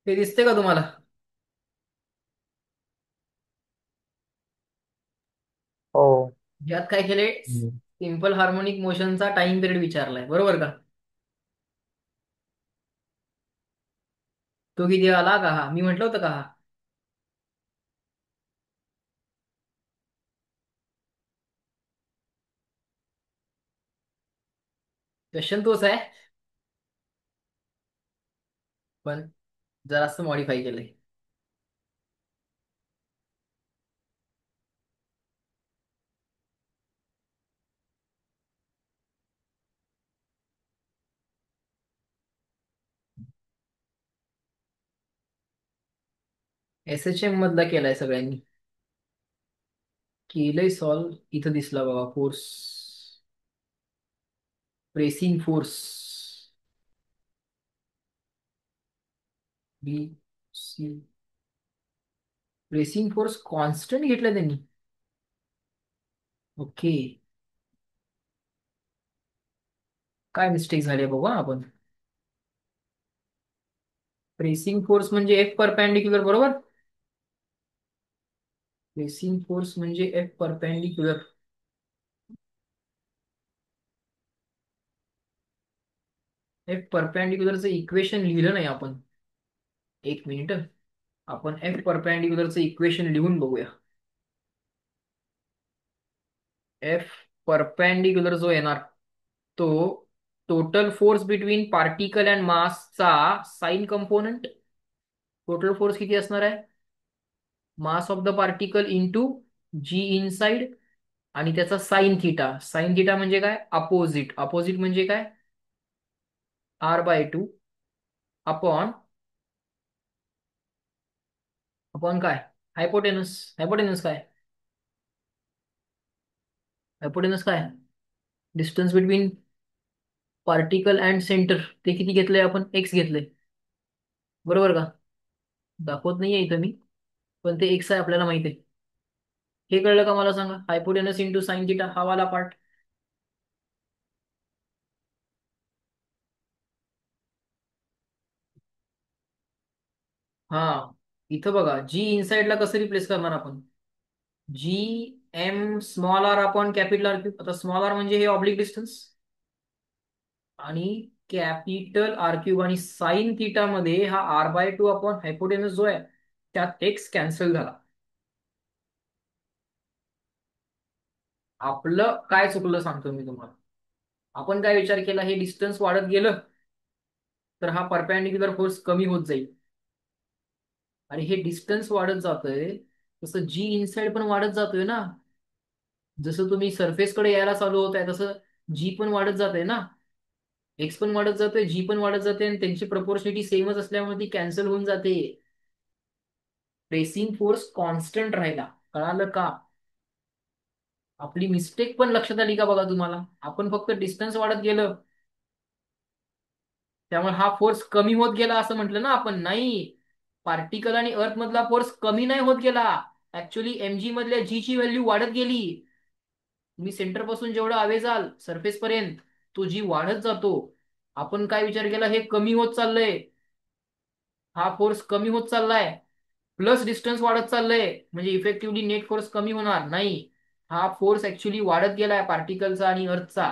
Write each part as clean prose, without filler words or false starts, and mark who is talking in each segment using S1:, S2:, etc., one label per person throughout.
S1: ते दिसते का तुम्हाला?
S2: हो.
S1: यात काय केले?
S2: हम्म.
S1: सिंपल हार्मोनिक मोशनचा टाइम पिरियड विचारलाय, बरोबर का? तो किती आला का? हा मी म्हटलं होतं का? हा क्वेश्चन तोच आहे, पण जरासं मॉडीफाय केलंय. SHM मधला केलाय सगळ्यांनी. केलंय सॉल्व. इथं दिसला बघा, force, pressing force, B C. Pressing force constant घेतला त्यांनी. ओके. काय मिस्टेक झाली आहे बघा आपण. प्रेसिंग फोर्स म्हणजे एफ परपॅन्डिक्युलर, बरोबर. प्रेसिंग फोर्स म्हणजे एफ परपॅन्डिक्युलर. एफ परपॅन्डिक्युलरचं इक्वेशन लिहिलं नाही आपण. एक मिनिट, आपण एफ परपॅन्डिक्युलरचं इक्वेशन लिहून बघूया. एफ परपॅन्डिक्युलर जो येणार, तो total force between particle and मासचा साइन कंपोनंट. टोटल फोर्स किती असणार आहे? Mass of the particle into G inside, आणि त्याचा साइन थिटा. साइन थिटा म्हणजे काय? अपोजिट. अपोजिट म्हणजे काय? R/2 अपॉन, अपॉन काय? हायपोटेनस. हायपोटेनस काय? हायपोटेनस काय? Distance between particle and centre. ते किती घेतलंय आपण? एक्स घेतलंय, बरोबर का? दाखवत नाहीये इथं मी, पण ते एक्स आहे, आपल्याला माहिती आहे. हे कळलं का मला सांगा? हायपोटेनस इंटू साइन थिटा, हा वाला पार्ट. हा, इथं बघा, जी इनसाइडला कसं रिप्लेस करणार आपण? G M small R upon capital R cube. आता स्मॉल आर म्हणजे हे ऑब्लिक डिस्टन्स, आणि कॅपिटल आर क्यूब, आणि साइन थिटा मध्ये हा R/2 अपॉन हायपोटेनस जो आहे, त्यात एक्स कॅन्सल झाला. आपलं काय चुकलं सांगतो मी तुम्हाला. आपण काय विचार केला, हे डिस्टन्स वाढत गेलं तर हा परपॅन्डिक्युलर फोर्स कमी होत जाईल. आणि हे डिस्टन्स वाढत जातंय, तसं जी इनसाइड पण वाढत जातोय ना. जसं तुम्ही सरफेसकडे यायला चालू होत आहे, तसं जी पण वाढत जाते ना. एक्स पण वाढत जातोय, जी पण वाढत जाते, आणि त्यांची प्रपोर्शनिटी सेमच असल्यामुळे ती कॅन्सल होऊन जाते. प्रेसिंग फोर्स कॉन्स्टंट राहिला. कळालं का? आपली मिस्टेक पण लक्षात आली का बघा तुम्हाला? आपण फक्त डिस्टन्स वाढत गेलं, त्यामुळे हा फोर्स कमी होत गेला असं म्हटलं ना आपण. नाही, पार्टिकल आणि अर्थ मधला फोर्स कमी नाही होत गेला. ऍक्च्युली एमजी मधल्या जी ची व्हॅल्यू वाढत गेली. तुम्ही सेंटर पासून जेवढं हवे जाल सरफेस पर्यंत, तो जी वाढत जातो. आपण काय विचार केला, हे कमी होत चाललंय, हा फोर्स कमी होत चाललाय, प्लस डिस्टन्स वाढत चाललंय, म्हणजे इफेक्टिव्हली नेट फोर्स कमी होणार नाही. हा फोर्स ऍक्च्युली वाढत गेलाय पार्टिकलचा आणि अर्थचा.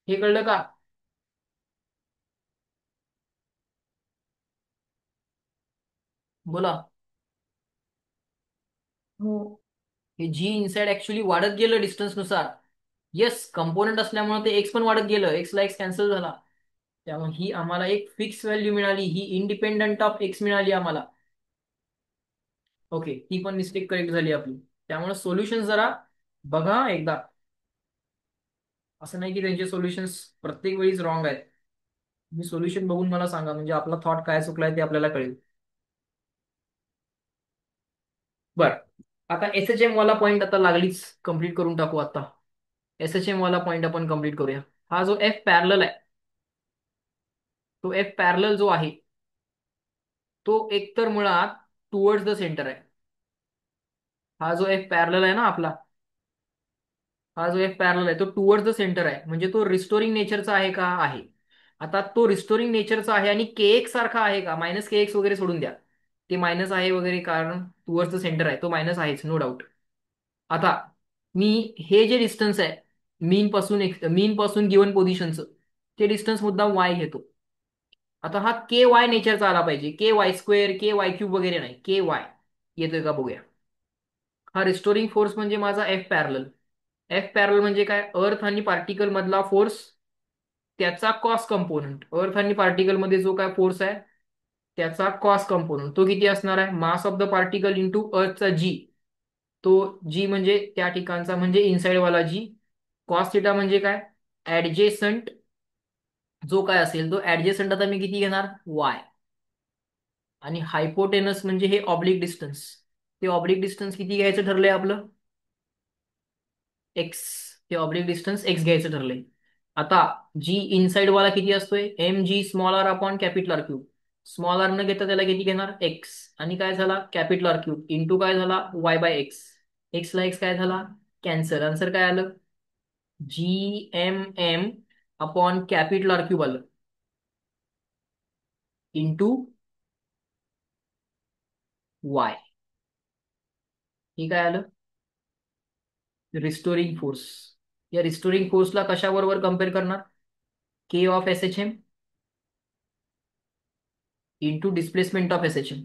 S1: हे कळलं का? बोला. हो. हे जी इनसाइड ऍक्च्युली वाढत गेलं डिस्टन्स नुसार. येस, कंपोनंट असल्यामुळे ते एक्स पण वाढत गेलं, एक्स ला एक्स कॅन्सल झाला. त्यामुळे ही आम्हाला एक फिक्स व्हॅल्यू मिळाली, ही इंडिपेंडंट ऑफ एक्स मिळाली आम्हाला. ओके, ती पण मिस्टेक करेक्ट झाली आपली. त्यामुळे सोल्युशन जरा बघा एकदा. असं नाही की त्यांचे सोल्युशन्स प्रत्येक वेळीच रॉंग आहेत. तुम्ही सोल्युशन बघून मला सांगा, म्हणजे आपला थॉट काय चुकलाय ते आपल्याला कळेल. बरं, आता SHM वाला पॉईंट आता लागलीच कंप्लीट करून टाकू आता. SHM वाला पॉईंट आपण कंप्लीट करूया. हा जो एफ पॅरलल आहे, तो एफ पॅरलल जो आहे, तो एकतर मुळात टुवर्ड्स द सेंटर आहे. हा जो एफ पॅरलल आहे ना आपला, हा जो एफ पॅरलल आहे तो टुवर्ड्स द सेंटर आहे, म्हणजे तो रिस्टोरिंग नेचरचा आहे का? आहे. आता तो रिस्टोरिंग नेचरचा आहे आणि के एक्स सारखा आहे का? मायनस के एक्स वगैरे सोडून द्या. ते मायनस आहे वगैरे कारण टुवर्ड्स द सेंटर आहे, तो मायनस आहेच, नो डाऊट. आता मी हे जे डिस्टन्स आहे मीन पासून गिवन पोझिशनचं, ते डिस्टन्स मुद्दाम वाय घेतो. आता हा के वाय नेचरचा आला पाहिजे, के वाय स्क्वेअर के वाय क्यूब वगैरे नाही, के वाय येतोय का बघूया. हा रिस्टोरिंग फोर्स म्हणजे माझा एफ पॅरल. एफ पॅरल म्हणजे काय? अर्थ आणि पार्टिकल मधला फोर्स, त्याचा कॉस कंपोनंट. अर्थ आणि पार्टिकल मध्ये जो काय फोर्स आहे त्याचा कॉस कंपोनंट तो किती असणार आहे? Mass of the particle into अर्थचा जी. तो जी म्हणजे त्या ठिकाणचा म्हणजे इनसाइड वाला जी. कॉस थिटा म्हणजे काय? ऍडजेसंट जो काय असेल तो ऍडजेसंट, आता मी किती घेणार? वाय. आणि हायपोटेनस म्हणजे हे ऑब्लिक डिस्टन्स. ते ऑब्लिक डिस्टन्स किती घ्यायचं ठरलंय आपलं? एक्स. ते ऑब्लिक डिस्टन्स एक्स घ्यायचं ठरलंय. आता जी इनसाइड वाला किती असतोय? M G small R upon capital R cube. Small R न घेता त्याला किती घेणार? एक्स. आणि काय झाला? कॅपिटल आर क्यूब इंटू काय झाला? Y by X. एक्स ला एक्स काय झाला? कॅन्सर. आन्सर काय आलं? G M M upon capital R cube आलं इंटू वाय. हे काय आलं? Restoring force. या रिस्टोरिंग फोर्सला कशाबरोबर कम्पेअर करणार? K of S H M into displacement of S H M.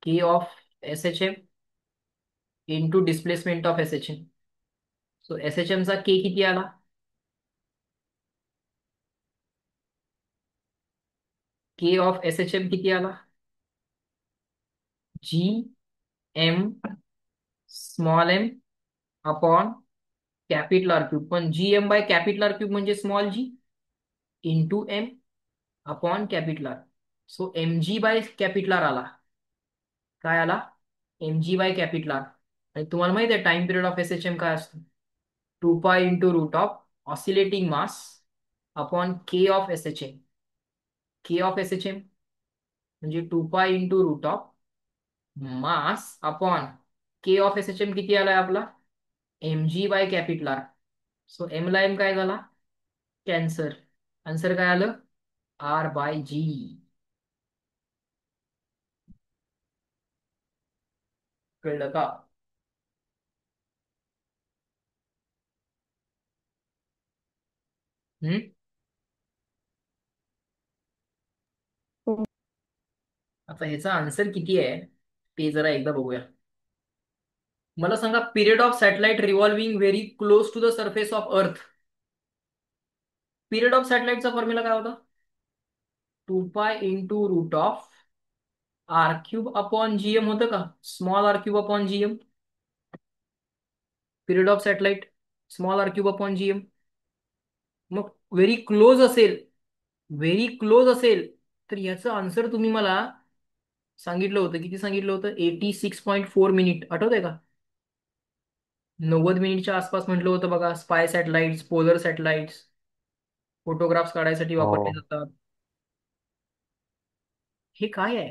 S1: K of S H M into displacement of S H M. So S H M चा K किती आला? K of S H M किती आला? G M small M upon capital R cube. पण G M by capital R cube म्हणजे small G into M upon capital R. So M G by capital R आला. काय आला? M G by capital R. आणि तुम्हाला माहिती आहे time period of S H M काय असतो? 2 pi into root of oscillating mass upon K of S H M. K of S H M म्हणजे 2 pi into root of mass upon K of S H M किती आलाय आपला? M G by capital R. So M ला M काय झाला? Cancel. Answer काय आलं? R by G. कळलं का? हम्म.
S2: हो.
S1: आता ह्याचा आन्सर किती आहे ते जरा एकदा बघूया. मला सांगा, period of satellite revolving very close to the surface of earth. Period of सॅटेलाइटचा फॉर्म्युला काय होता? 2 pi into root of R cube upon GM होतं का? Small R cube upon GM. Period of satellite small R cube upon GM. मग very close असेल, very close असेल तर याचं आन्सर तुम्ही मला सांगितलं होतं. किती सांगितलं होतं? 86.4 मिनिट. आठवतंय का? 90 मिनिटच्या आसपास म्हटलं होतं बघा. Spy satellites, polar satellites photographs काढायसाठी वापरले
S2: हो.
S1: जातात. हे काय आहे?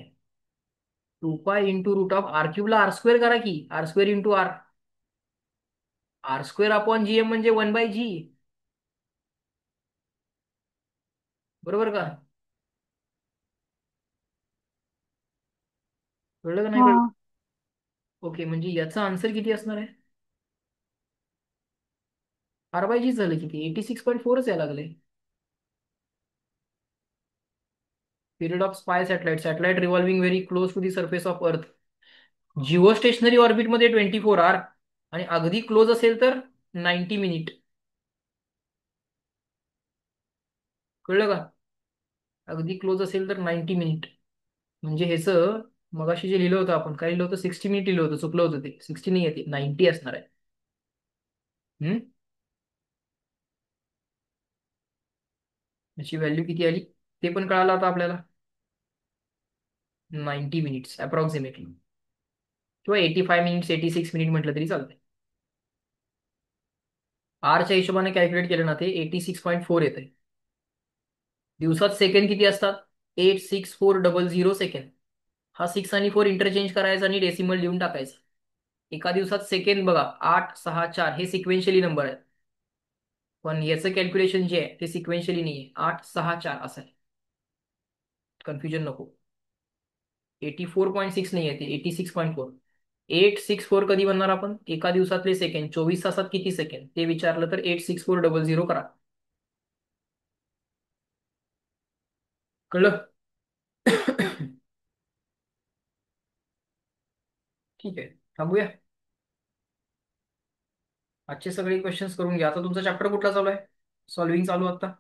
S1: 2 pi into root of R क्यूबला आर स्क्वेअर करा की. R square into R. R square upon GM म्हणजे 1/g. बरोबर का? कळलं का नाही
S2: हा.
S1: कळलं? ओके, म्हणजे याचा आन्सर किती असणार आहे? R/g झालं किती? 86.4च यायला लागले. Period of spy satellite, satellite revolving very close to the surface of earth. Geo stationary ऑर्बिटमध्ये 24 आवर. आणि अगदी क्लोज असेल तर 90 मिनिट. कळलं का? अगदी क्लोज असेल तर 90 मिनिट. म्हणजे ह्याचं मगाशी जे लिहिलं होतं आपण, काय लिहिलं होतं? 60 मिनिट लिहिलं होतं, चुकलं होतं. ते 60 नाही येते, 90 असणार आहे. हम्म. याची व्हॅल्यू किती आली ते पण कळालं आता आपल्याला. 90 मिनिट्स अप्रॉक्सिमेटली. किंवा 85 मिनिट्स, 86 मिनिट म्हटलं तरी चालतंय. आरच्या हिशोबाने कॅल्क्युलेट केलं ना ते 86.4 येते. दिवसात सेकंड किती असतात? 86400 सेकंड. हा 6 आणि 4 इंटरचेंज करायचा आणि डेसिमल लिहून टाकायचं. एका दिवसात सेकंड बघा 864, हे सिक्वेन्शियली नंबर आहेत. पण याचं कॅल्क्युलेशन जे आहे ते सिक्वेन्शियली नाही आहे, 8 6 4 असं आहे. कन्फ्युजन नको. 84.6 नाही आहे ते, 86.4. 864 कधी म्हणणार आपण? एका दिवसातले सेकंड, 24 तासात किती सेकंड ते विचारलं तर 86400 करा. कळलं? ठीक आहे, थांबूया. आजचे सगळे क्वेश्चन्स करून घ्या. आता तुमचा चॅप्टर कुठला चालू आहे? सॉल्व्हिंग चालू आता.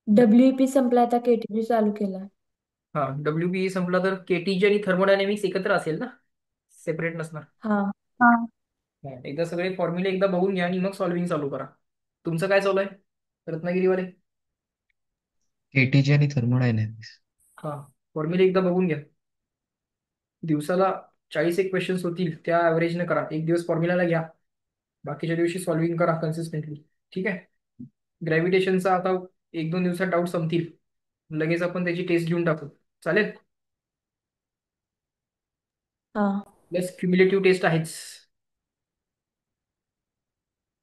S2: WEP संपला आता KTG चालू केला.
S1: हा, WBE संपला तर केटीजी आणि थर्मोडायनेमिक्स एकत्र असेल ना, सेपरेट नसणार.
S2: हा. हा.
S1: हा, एकदा सगळे फॉर्म्युले एकदा बघून घ्या आणि मग सॉल्व्हिंग चालू करा. तुमचं काय चालू आहे रत्नागिरीवाले?
S3: केटीजी आणि थर्मोडायनॅमिक्स.
S1: हा, फॉर्म्युले एकदा बघून घ्या. दिवसाला 40 एक क्वेश्चन्स होतील, त्या ऍव्हरेजने करा. एक दिवस फॉर्म्युलाला घ्या, बाकीच्या दिवशी सॉल्व्हिंग करा कन्सिस्टंटली. ठीक आहे. ग्रॅव्हिटेशनचा आता 1 2 दिवसात डाऊट संपतील, लगेच आपण त्याची टेस्ट घेऊन टाकू. चालेल?
S2: हा.
S1: प्लस क्युम्युलेटिव्ह टेस्ट आहेच.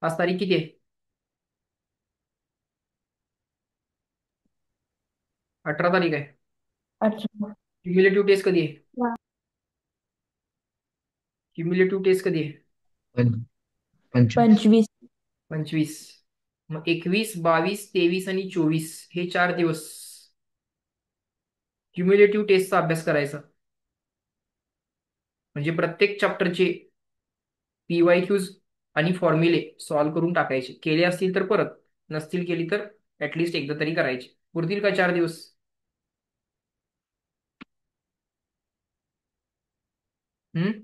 S1: आज तारीख किती आहे? 18 तारीख आहे.
S2: अच्छा.
S1: क्युम्युलेटिव्ह टेस्ट कधी आहे?
S2: हा.
S1: क्युम्युलेटिव्ह टेस्ट कधी आहे?
S3: 25.
S2: 25.
S1: 25. मग 21 22 23 आणि 24 हे 4 दिवस क्युम्युलेटिव्ह टेस्टचा अभ्यास करायचा. म्हणजे प्रत्येक चॅप्टरचे PYQs आणि फॉर्म्युले सॉल्व्ह करून टाकायचे. केले असतील तर परत, नसतील केली तर ऍटलिस्ट एकदा तरी करायचे. पुरतील का 4 दिवस? हम्म.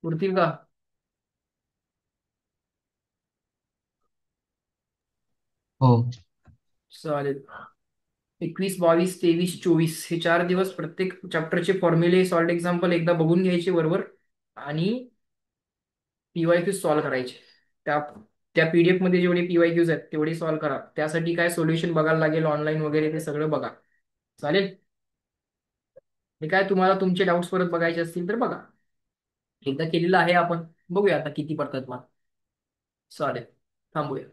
S1: पुरतील का?
S3: हो.
S1: चालेल. 21 22 23 24 हे 4 दिवस प्रत्येक चॅप्टरचे फॉर्म्युले सॉल्ट एक्झाम्पल एकदा बघून घ्यायचे बरोबर, आणि PYQ सॉल्व्ह करायचे. त्या त्या PDF मध्ये जेवढे PYQs आहेत तेवढे सॉल्व्ह करा. त्यासाठी काय सोल्युशन बघायला लागेल ऑनलाईन वगैरे, ते सगळं बघा. चालेल? हे काय, तुम्हाला तुमचे डाऊट्स परत बघायचे असतील तर बघा. एकदा केलेलं आहे आपण, बघूया आता किती पडतात मला. चालेल, थांबूया.